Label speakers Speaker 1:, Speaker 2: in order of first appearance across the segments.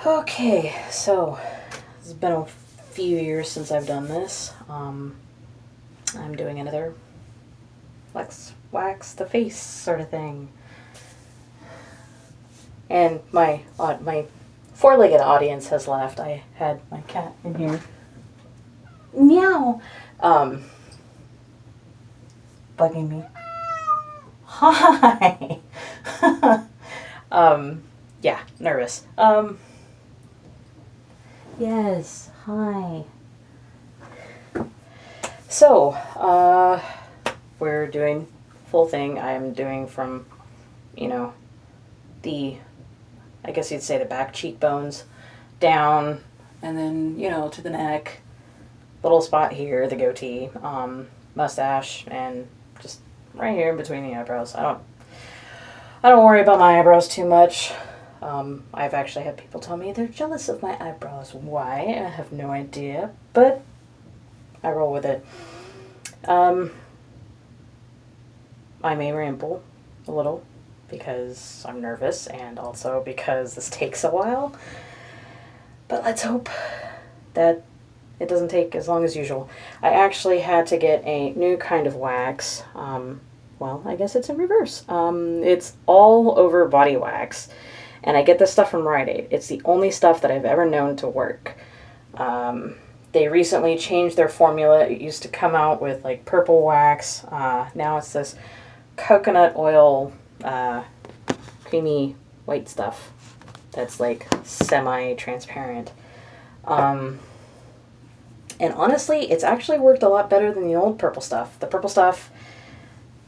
Speaker 1: Okay, so it's been a few years since I've done this. I'm doing another let's wax the face sort of thing. And my four-legged audience has left. I had my cat in here. Meow. Bugging me. Hi. Yeah, nervous. Yes, hi. So, we're doing full thing. I'm doing from, I guess you'd say the back cheekbones down, and then, to the neck, little spot here, the goatee, mustache, and just right here in between the eyebrows. I don't worry about my eyebrows too much. I've actually had people tell me they're jealous of my eyebrows. Why? I have no idea, but I roll with it. I may ramble a little because I'm nervous and also because this takes a while. But let's hope that it doesn't take as long as usual. I actually had to get a new kind of wax. Well, I guess it's in reverse. It's all over body wax. And I get this stuff from Rite Aid. It's the only stuff that I've ever known to work. They recently changed their formula. It used to come out with like purple wax. Now it's this coconut oil, creamy white stuff that's like semi-transparent. And honestly, it's actually worked a lot better than the old purple stuff. The purple stuff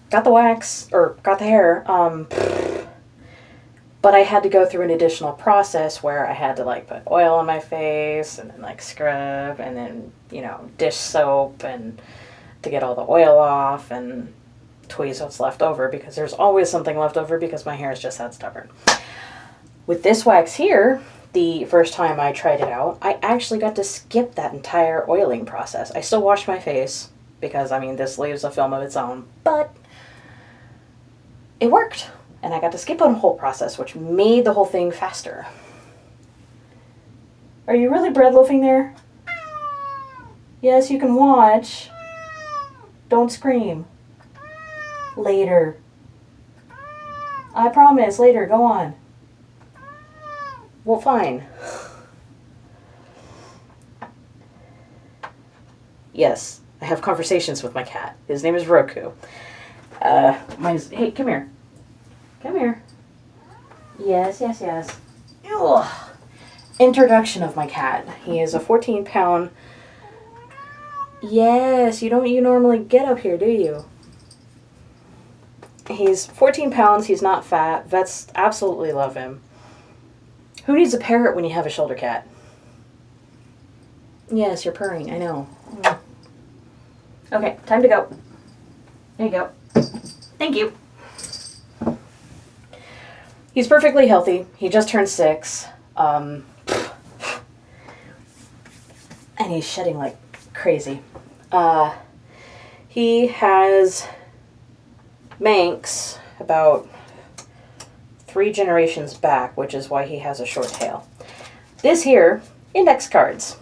Speaker 1: got the wax, or got the hair, but I had to go through an additional process where I had to like put oil on my face and then like scrub and then, dish soap and to get all the oil off and tweeze what's left over, because there's always something left over because my hair is just that stubborn. With this wax here, the first time I tried it out, I actually got to skip that entire oiling process. I still washed my face because, this leaves a film of its own, but it worked. And I got to skip a whole process, which made the whole thing faster. Are you really bread loafing there? Yes, you can watch. Don't scream. Later. I promise, later, go on. Well, fine. Yes, I have conversations with my cat. His name is Roku. Hey, come here. Come here. Yes. Ugh. Introduction of my cat. He is a 14-pound... Yes, you normally get up here, do you? He's 14 pounds. He's not fat. Vets absolutely love him. Who needs a parrot when you have a shoulder cat? Yes, you're purring. I know. Okay, time to go. There you go. Thank you. He's perfectly healthy. He just turned 6. And he's shedding like crazy. He has Manx about 3 generations back, which is why he has a short tail. This here, index cards.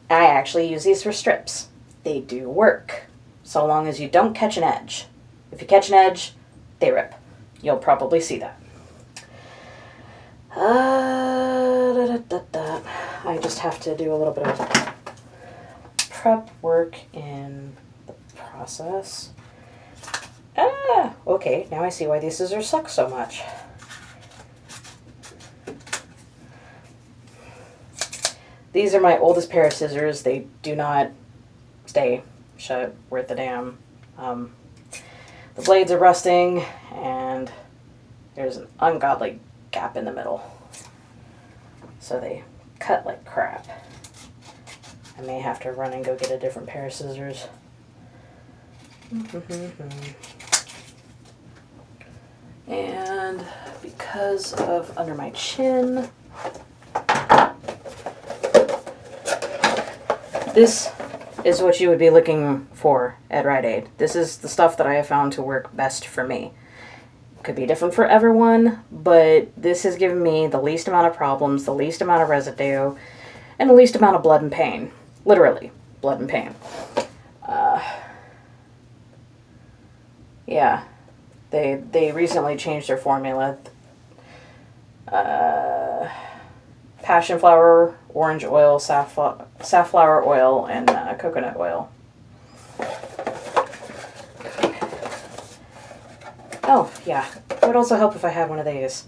Speaker 1: I actually use these for strips. They do work, so long as you don't catch an edge. If you catch an edge, they rip. You'll probably see that. I just have to do a little bit of prep work in the process. Okay, now I see why these scissors suck so much. These are my oldest pair of scissors. They do not stay shut worth a damn. The blades are rusting, and there's an ungodly gap in the middle. So they cut like crap. I may have to run and go get a different pair of scissors. And because of under my chin, this is what you would be looking for at Rite Aid. This is the stuff that I have found to work best for me. could be different for everyone, but this has given me the least amount of problems, the least amount of residue, and the least amount of blood and pain. Literally, blood and pain. Yeah, they recently changed their formula. Passion flower, orange oil, safflower oil, and coconut oil. Oh, yeah. It would also help if I had one of these.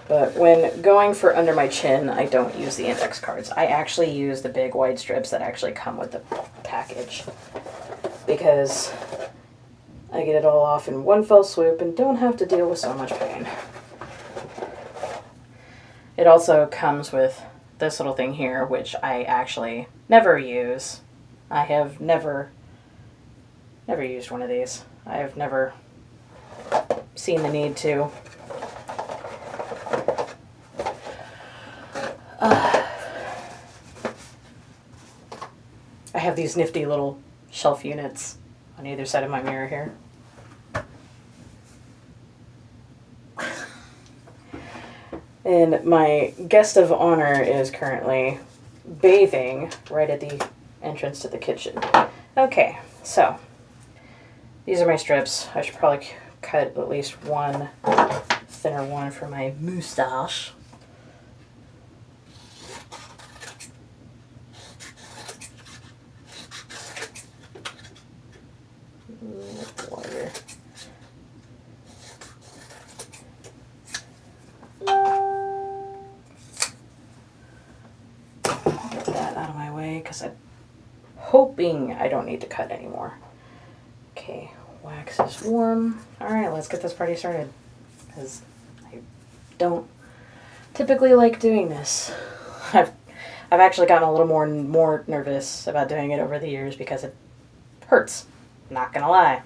Speaker 1: But when going for under my chin, I don't use the index cards. I actually use the big white strips that actually come with the package. Because I get it all off in one fell swoop and don't have to deal with so much pain. It also comes with this little thing here, which I actually never use. I have never used one of these. I have never seen the need to. I have these nifty little shelf units on either side of my mirror here. And my guest of honor is currently bathing right at the entrance to the kitchen. Okay, so these are my strips. I should probably cut at least one thinner one for my moustache. Water. Get that out of my way because I'm hoping I don't need to cut anymore. Okay, wax is warm. Alright, let's get this party started. Because I don't typically like doing this. I've actually gotten a little more nervous about doing it over the years because it hurts. Not gonna lie.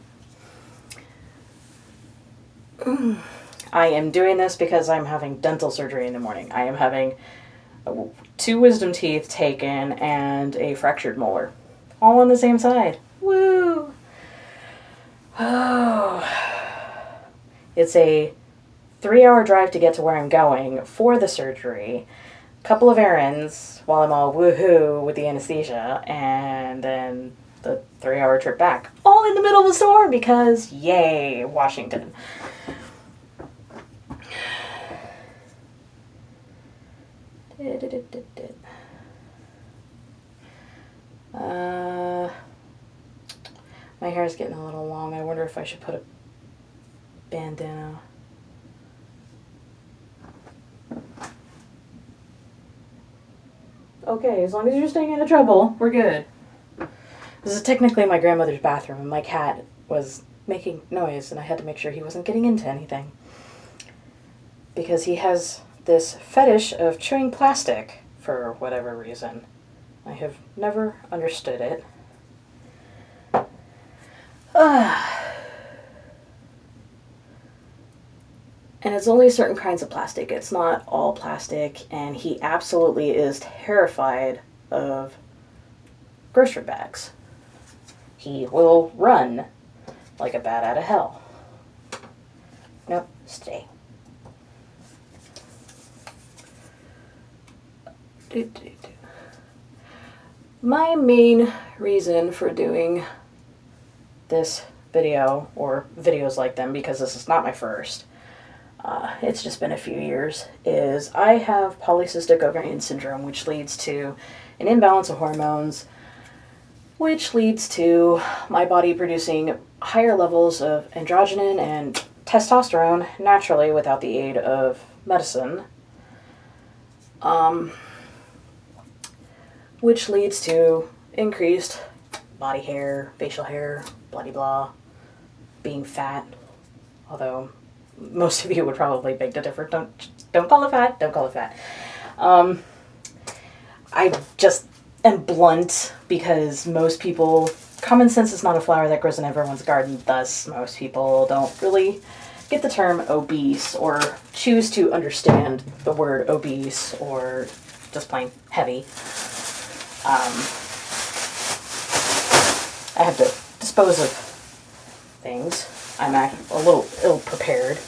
Speaker 1: I am doing this because I'm having dental surgery in the morning. I am having 2 wisdom teeth taken and a fractured molar. All on the same side. Woo! Oh. It's a 3-hour drive to get to where I'm going for the surgery. A couple of errands while I'm all woohoo with the anesthesia, and then the 3-hour trip back. All in the middle of a storm because, yay, Washington. My hair is getting a little long. I wonder if I should put a bandana. Okay, as long as you're staying out of trouble, we're good. This is technically my grandmother's bathroom, and my cat was making noise, and I had to make sure he wasn't getting into anything. Because he has this fetish of chewing plastic for whatever reason. I have never understood it. And it's only certain kinds of plastic. It's not all plastic, and he absolutely is terrified of grocery bags. He will run like a bat out of hell. Nope, stay. My main reason for doing this video, or videos like them, because this is not my first, it's just been a few years, is I have polycystic ovarian syndrome, which leads to an imbalance of hormones, which leads to my body producing higher levels of androgen and testosterone naturally without the aid of medicine, which leads to increased body hair, facial hair, bloody blah, being fat, although most of you would probably beg to differ. Don't call it fat, don't call it fat. I just am blunt because most people, common sense is not a flower that grows in everyone's garden, thus most people don't really get the term obese or choose to understand the word obese or just plain heavy. I have to dispose of things. I'm a little ill-prepared.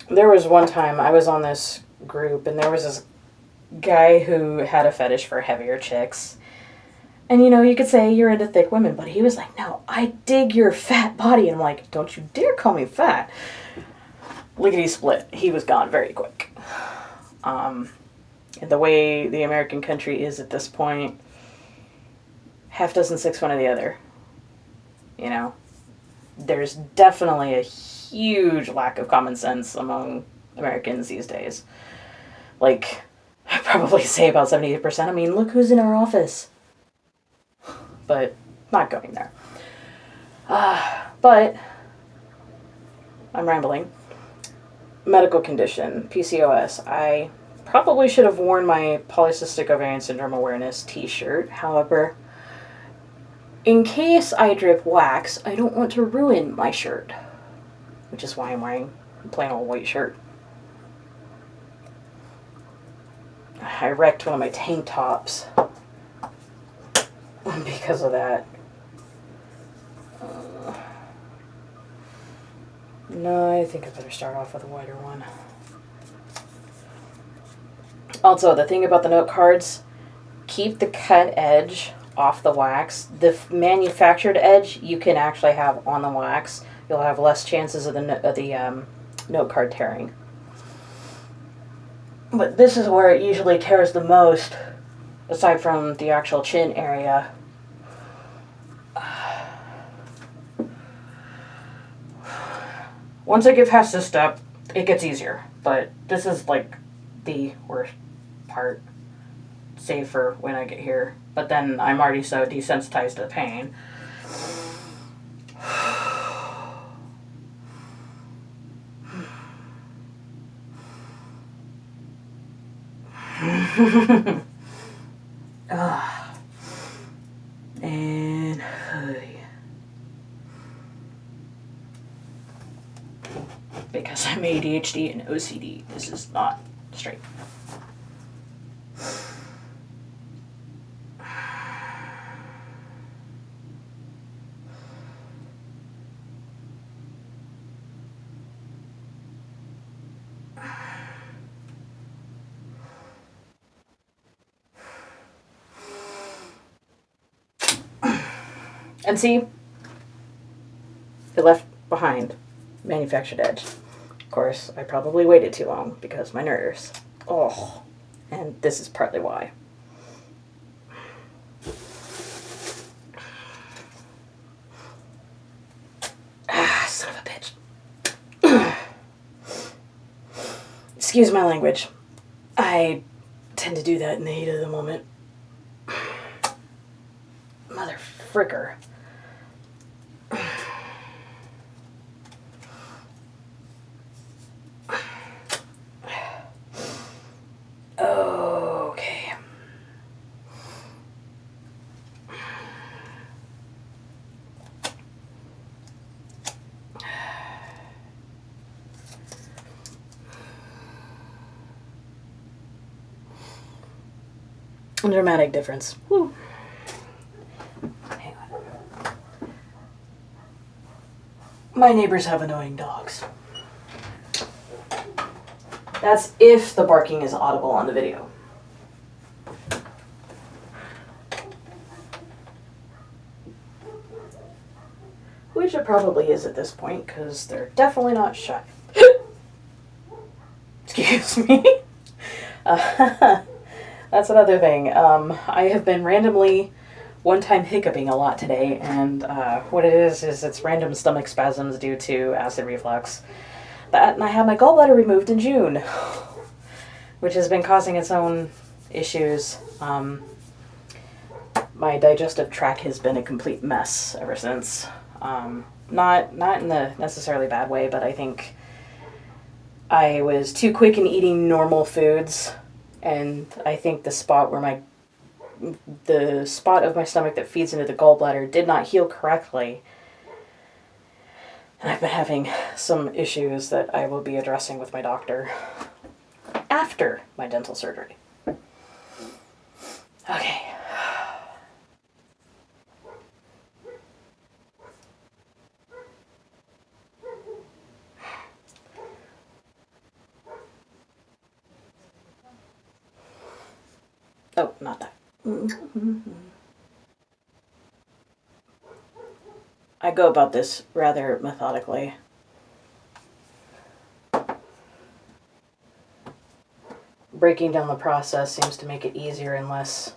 Speaker 1: There was one time I was on this group, and there was this guy who had a fetish for heavier chicks. And, you know, you could say you're into thick women, but he was like, no, I dig your fat body. And I'm like, don't you dare call me fat. Lickety split. He was gone very quick. And the way the American country is at this point, half doesn't six one of the other. You know? There's definitely a huge lack of common sense among Americans these days. Like, I'd probably say about 78%. I mean, look who's in our office. But not going there. But I'm rambling. Medical condition, PCOS. I probably should have worn my polycystic ovarian syndrome awareness t-shirt. However, in case I drip wax, I don't want to ruin my shirt, which is why I'm wearing a plain old white shirt. I wrecked one of my tank tops because of that. No, I think I better start off with a wider one. Also, the thing about the note cards, keep the cut edge off the wax. The manufactured edge you can actually have on the wax. You'll have less chances of the note card tearing. But this is where it usually tears the most, aside from the actual chin area. Once I get past this step, it gets easier. But this is like the worst part, save for when I get here. But then I'm already so desensitized to the pain. And because I'm ADHD and OCD, this is not straight. And see, it left behind manufactured edge. Of course, I probably waited too long because my nerves. Oh, and this is partly why. Son of a bitch. Excuse my language. I tend to do that in the heat of the moment. Mother fricker. Okay. A dramatic difference. Woo. Hang on. My neighbors have annoying dogs. That's if the barking is audible on the video. Which it probably is at this point, because they're definitely not shy. Excuse me. That's another thing. I have been randomly one-time hiccuping a lot today, and what it is it's random stomach spasms due to acid reflux. That, and I had my gallbladder removed in June, which has been causing its own issues. My digestive tract has been a complete mess ever since. Not in the necessarily bad way, but I think I was too quick in eating normal foods, and I think the spot of my stomach that feeds into the gallbladder did not heal correctly. And I've been having some issues that I will be addressing with my doctor after my dental surgery. Okay. Oh, not that. I go about this rather methodically. Breaking down the process seems to make it easier and less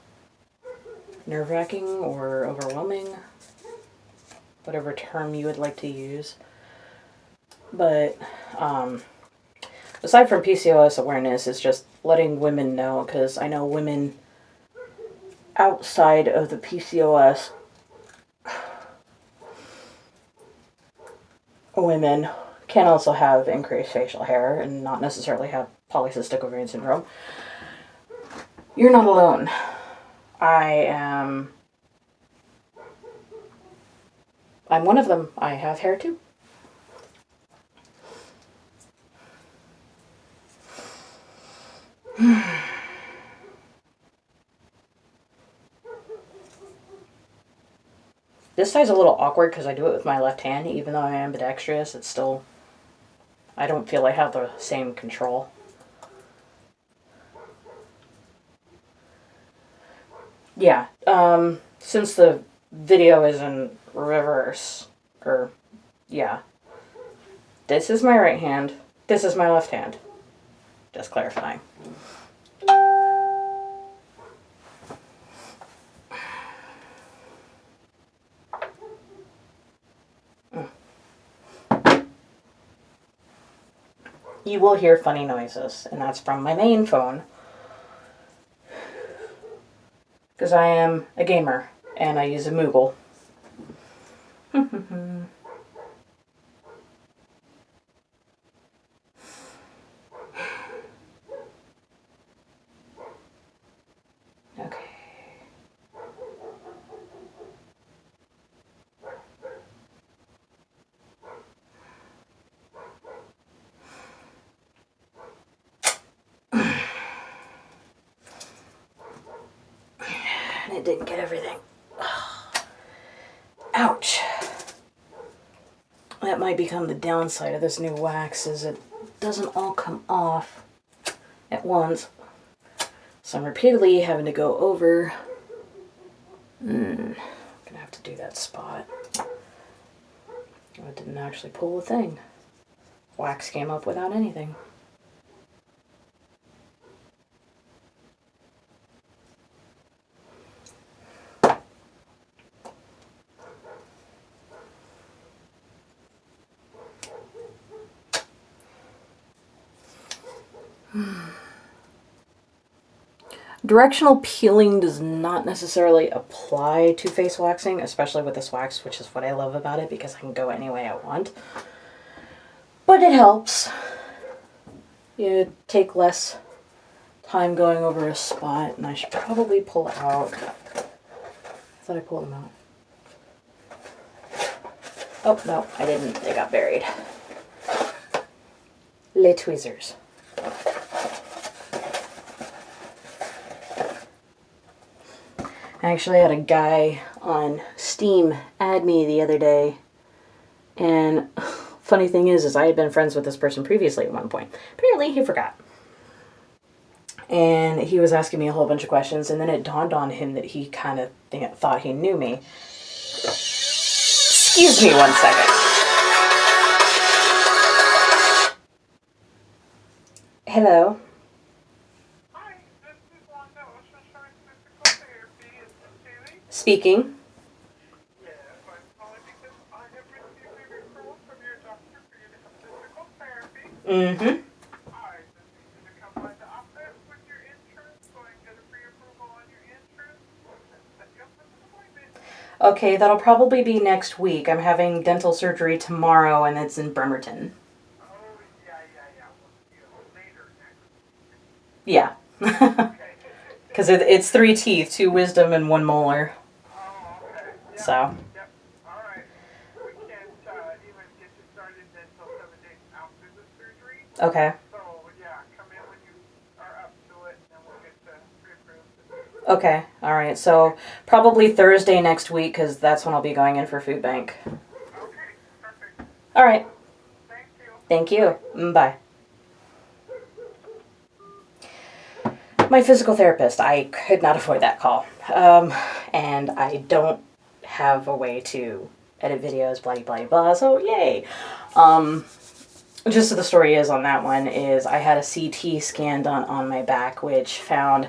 Speaker 1: nerve-wracking or overwhelming, whatever term you would like to use. But aside from PCOS awareness, it's just letting women know, because I know women outside of the PCOS women can also have increased facial hair and not necessarily have polycystic ovarian syndrome. You're not alone. I'm one of them. I have hair too. This side's a little awkward because I do it with my left hand. Even though I am ambidextrous, it's still... I don't feel I have the same control. Yeah, since the video is in reverse, yeah. This is my right hand, this is my left hand. Just clarifying. You will hear funny noises, and that's from my main phone. Because I am a gamer, and I use a Moogle. Okay. And it didn't get everything. Ouch. That might become the downside of this new wax, is it doesn't all come off at once. So I'm repeatedly having to go over. I'm gonna have to do that spot. I didn't actually pull the thing. Wax came up without anything. Directional peeling does not necessarily apply to face waxing, especially with this wax, which is what I love about it, because I can go any way I want. But it helps. You take less time going over a spot, and I should probably pull out. I thought I pulled them out. Oh, no, I didn't. They got buried. Les tweezers. I actually had a guy on Steam add me the other day, and funny thing is I had been friends with this person previously at one point. Apparently he forgot. And he was asking me a whole bunch of questions, and then it dawned on him that he kind of thought he knew me. Excuse me 1 second. Hello. Speaking.
Speaker 2: Yes, I'm calling because I have received a referral from your doctor for you to have physical therapy.
Speaker 1: Mm-hmm.
Speaker 2: I just need you to come by the office with your insurance so I can get a pre-approval on your insurance and set you up with an appointment.
Speaker 1: Okay, that'll probably be next week. I'm having dental surgery tomorrow, and it's in Bremerton.
Speaker 2: Oh, yeah. We'll see you later next week.
Speaker 1: Yeah.
Speaker 2: Okay.
Speaker 1: Because it's 3 teeth, 2 wisdom, and 1 molar.
Speaker 2: Oh, okay. Yep.
Speaker 1: So.
Speaker 2: Yep. All right. We can't even get you started until 7 days after the surgery.
Speaker 1: Okay.
Speaker 2: So, yeah, come in when you are up to it, and then we'll get the pre-approved.
Speaker 1: Okay. All right. So probably Thursday next week, because that's when I'll be going in for food bank.
Speaker 2: Okay. Perfect.
Speaker 1: All right.
Speaker 2: Thank you.
Speaker 1: Thank you. Bye. my physical therapist. I could not avoid that call. And I don't have a way to edit videos, blah, blah, blah, so yay. Just so the story is on that one is I had a CT scan done on my back, which found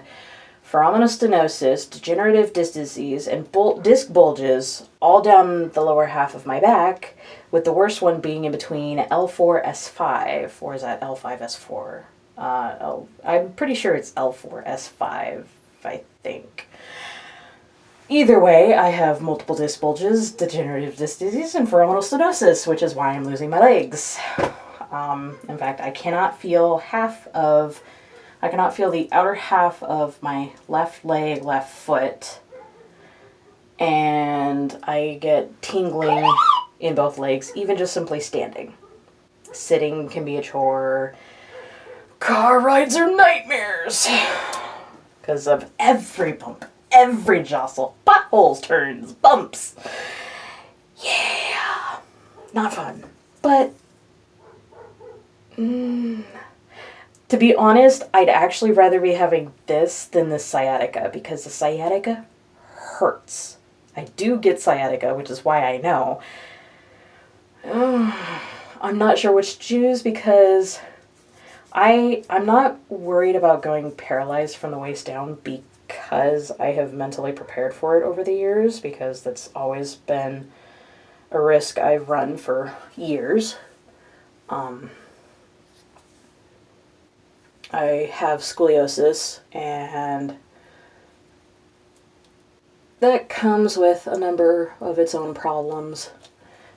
Speaker 1: foraminal stenosis, degenerative disc disease, and disc bulges all down the lower half of my back, with the worst one being in between L4, S5, or is that L5, S4? I'm pretty sure it's L4, S5, I think. Either way, I have multiple disc bulges, degenerative disc disease, and foraminal stenosis, which is why I'm losing my legs. In fact, I cannot feel the outer half of my left leg, left foot, and I get tingling in both legs, even just simply standing. Sitting can be a chore. Car rides are nightmares because of every bump, every jostle, potholes, turns, bumps. Yeah, not fun. But to be honest, I'd actually rather be having this than the sciatica, because the sciatica hurts. I do get sciatica, which is why I know. I'm not sure which to choose, because I'm not worried about going paralyzed from the waist down, because I have mentally prepared for it over the years, because that's always been a risk I've run for years. I have scoliosis, and that comes with a number of its own problems,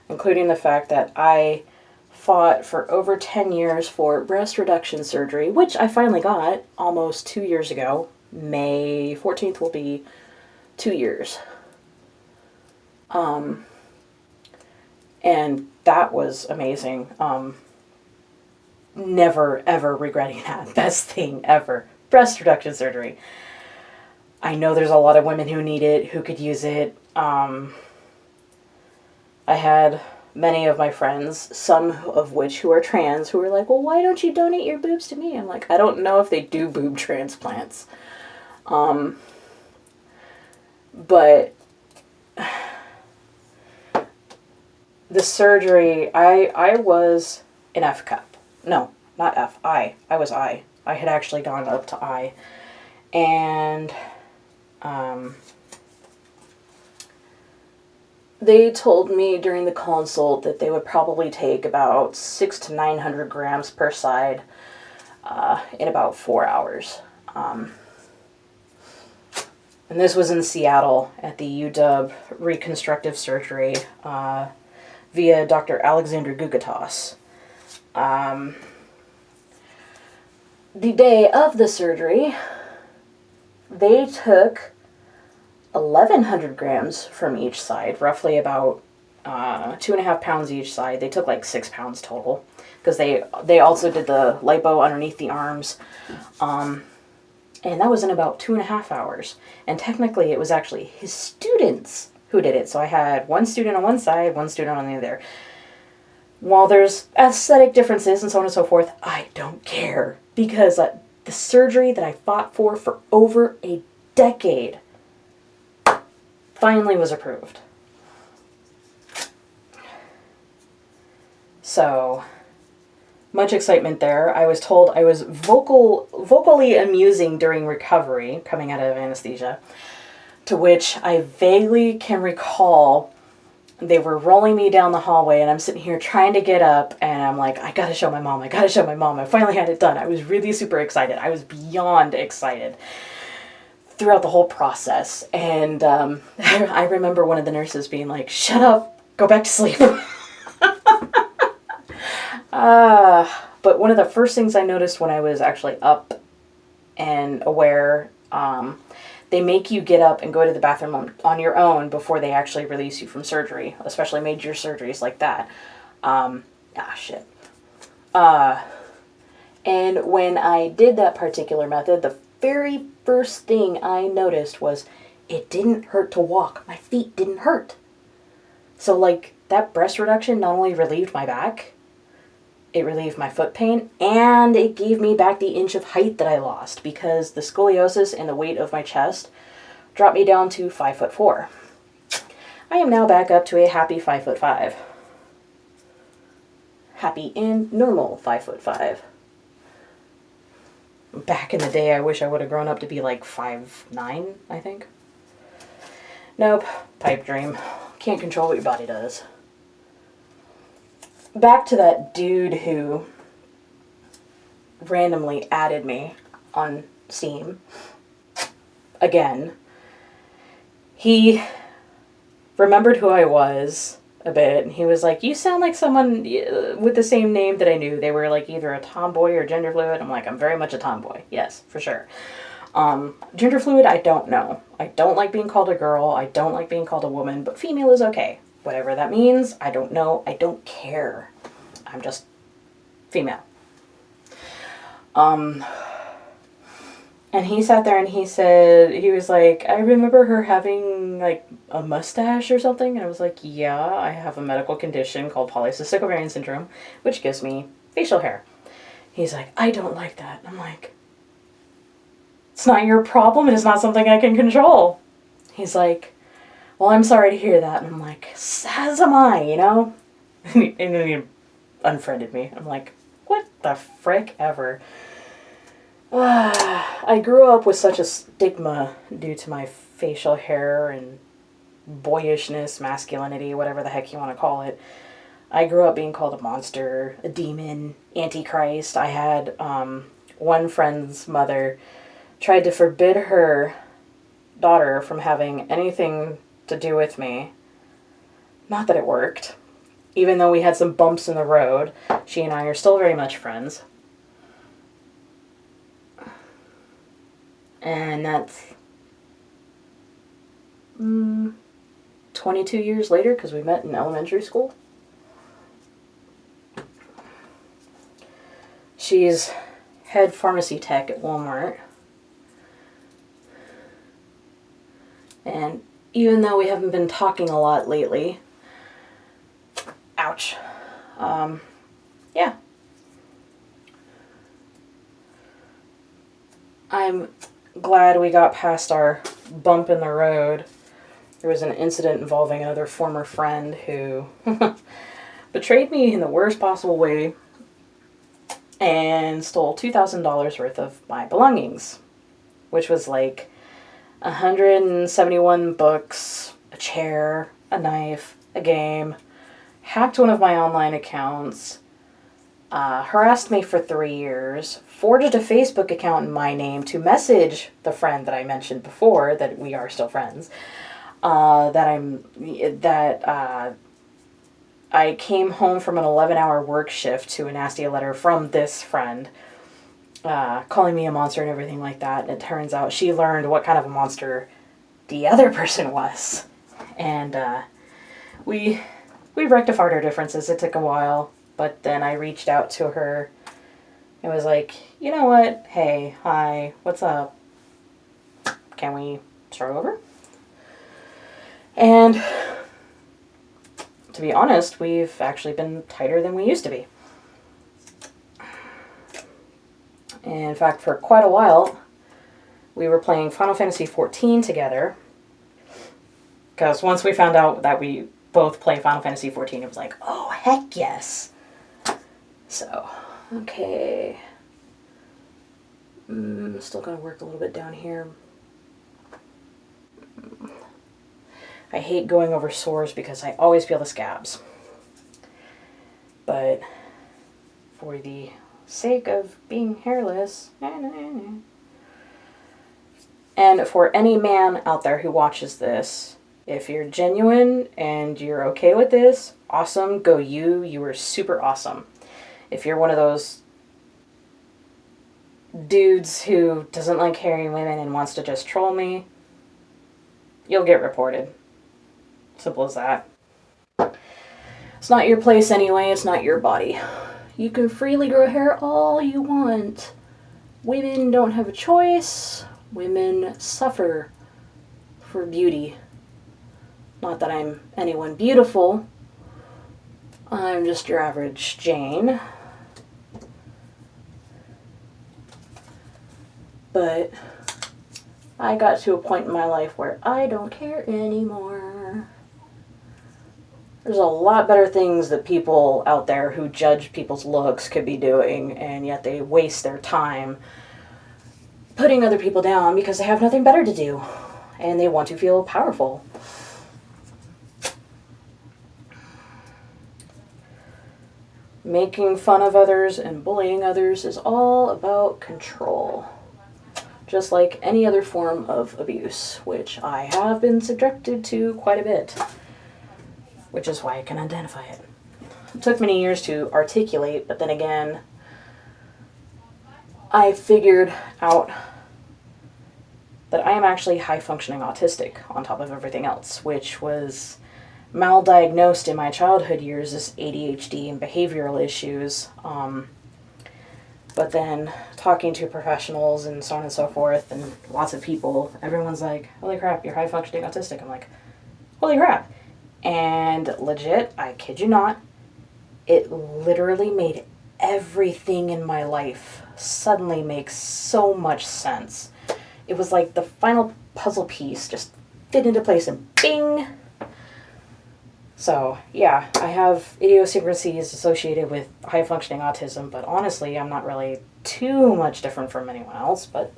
Speaker 1: including the fact that I fought for over 10 years for breast reduction surgery, which I finally got almost 2 years ago. May 14th will be 2 years. And that was amazing. Never, ever regretting that. Best thing ever. Breast reduction surgery. I know there's a lot of women who need it, who could use it. I had many of my friends, some of which who are trans, who were like, well, why don't you donate your boobs to me? I'm like, I don't know if they do boob transplants. But the surgery, I was an F cup. No, not F, I. I was I. I had actually gone up to I. And they told me during the consult that they would probably take about 600 to 900 grams per side in about 4 hours. And this was in Seattle at the UW Reconstructive Surgery via Dr. Alexander Gugatos. The day of the surgery, they took 1,100 grams from each side, roughly about 2.5 pounds each side. They took like 6 pounds total, because they also did the lipo underneath the arms. And that was in about 2.5 hours. And technically it was actually his students who did it. So I had one student on one side, one student on the other. While there's aesthetic differences and so on and so forth, I don't care. Because the surgery that I fought for over a decade finally was approved. So, much excitement there. I was told I was vocally amusing during recovery, coming out of anesthesia, to which I vaguely can recall they were rolling me down the hallway, and I'm sitting here trying to get up, and I'm like, I gotta show my mom, I gotta show my mom. I finally had it done. I was really super excited. I was beyond excited throughout the whole process. And I remember one of the nurses being like, shut up, go back to sleep. But one of the first things I noticed when I was actually up and aware, they make you get up and go to the bathroom on your own before they actually release you from surgery, especially major surgeries like that. Shit. And when I did that particular method, the very first thing I noticed was it didn't hurt to walk. My feet didn't hurt. So, like, that breast reduction not only relieved my back, it relieved my foot pain, and it gave me back the inch of height that I lost, because the scoliosis and the weight of my chest dropped me down to 5'4". I am now back up to a happy 5'5". Happy and normal 5'5". Back in the day, I wish I would have grown up to be like 5'9", I think. Nope, pipe dream. Can't control what your body does. Back to that dude who randomly added me on Steam. Again, he remembered who I was a bit, and he was like, you sound like someone with the same name that I knew. They were like either a tomboy or gender fluid. I'm like, I'm very much a tomboy. Yes, for sure. Gender fluid, I don't know. I don't like being called a girl. I don't like being called a woman, but female is okay. Whatever that means, I don't know. I don't care. I'm just female. And he sat there and he said, he was like, I remember her having like a mustache or something. And I was like, yeah, I have a medical condition called polycystic ovarian syndrome, which gives me facial hair. He's like, I don't like that. I'm like, it's not your problem. It is not something I can control. He's like, well, I'm sorry to hear that. And I'm like, as am I, you know? And then he unfriended me. I'm like, what the frick ever? I grew up with such a stigma due to my facial hair and boyishness, masculinity, whatever the heck you want to call it. I grew up being called a monster, a demon, antichrist. I had one friend's mother tried to forbid her daughter from having anything to do with me. Not that it worked. Even though we had some bumps in the road, she and I are still very much friends. And that's 22 years later, because we met in elementary school. She's head pharmacy tech at Walmart. And even though we haven't been talking a lot lately, ouch, yeah. I'm glad we got past our bump in the road. There was an incident involving another former friend who betrayed me in the worst possible way and stole $2,000 worth of my belongings, which was like 171 books, a chair, a knife, a game, hacked one of my online accounts, harassed me for 3 years, forged a Facebook account in my name to message the friend that I mentioned before, that we are still friends, I came home from an 11-hour work shift to a nasty letter from this friend, calling me a monster and everything like that. And it turns out she learned what kind of a monster the other person was. And we rectified our differences. It took a while, but then I reached out to her and was like, you know what? Hey, hi, what's up? Can we start over? And to be honest, we've actually been tighter than we used to be. And in fact, for quite a while, we were playing Final Fantasy XIV together. Because once we found out that we both play Final Fantasy XIV, it was like, oh, heck yes. So, okay. Still gonna work a little bit down here. I hate going over sores because I always feel the scabs. But for the sake of being hairless, and for any man out there who watches this, if you're genuine and you're okay with this, awesome, go you. You are super awesome. If you're one of those dudes who doesn't like hairy women and wants to just troll me, you'll get reported. Simple as that. It's not your place anyway, it's not your body. You can freely grow hair all you want. Women don't have a choice. Women suffer for beauty. Not that I'm anyone beautiful. I'm just your average Jane. But I got to a point in my life where I don't care anymore. There's a lot better things that people out there who judge people's looks could be doing, and yet they waste their time putting other people down because they have nothing better to do, and they want to feel powerful. Making fun of others and bullying others is all about control. Just like any other form of abuse, which I have been subjected to quite a bit. Which is why I can identify it. It took many years to articulate, but then again, I figured out that I am actually high-functioning autistic on top of everything else, which was maldiagnosed in my childhood years as ADHD and behavioral issues. But then talking to professionals and so on and so forth, and lots of people, everyone's like, holy crap, you're high-functioning autistic. I'm like, holy crap. And legit, I kid you not, it literally made everything in my life suddenly make so much sense. It was like the final puzzle piece just fit into place and bing! So, yeah, I have idiosyncrasies associated with high-functioning autism, but honestly, I'm not really too much different from anyone else, but...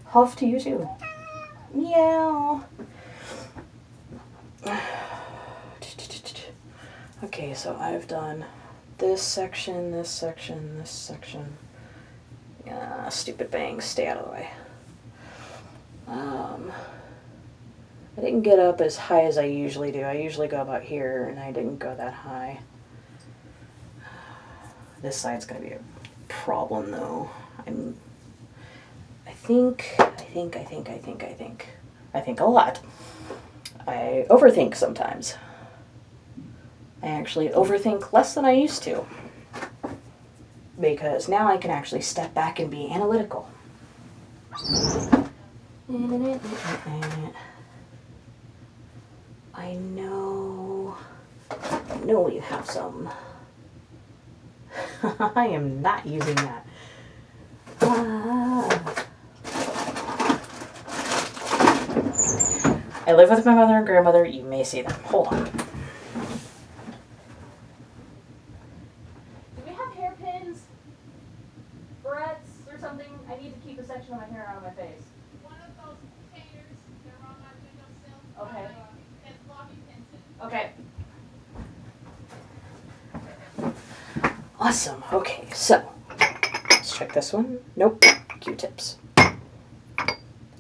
Speaker 1: Huff to you too. Meow. Okay, so I've done this section, this section, this section. Stupid bangs, stay out of the way. I didn't get up as high as I usually do. I usually go about here, and I didn't go that high. This side's gonna be a problem, though. I think a lot. I overthink sometimes. I actually overthink less than I used to. Because now I can actually step back and be analytical. I know you have some. I am not using that. I live with my mother and grandmother. You may see them. Hold on.
Speaker 3: Do we have hairpins? Barrettes or something? I need to keep a section of my hair out of my face.
Speaker 2: One of those containers, they're on my windowsill.
Speaker 3: Okay.
Speaker 2: Has bobby pins in it.
Speaker 1: Awesome. Okay, so let's check this one. Nope. Q-tips.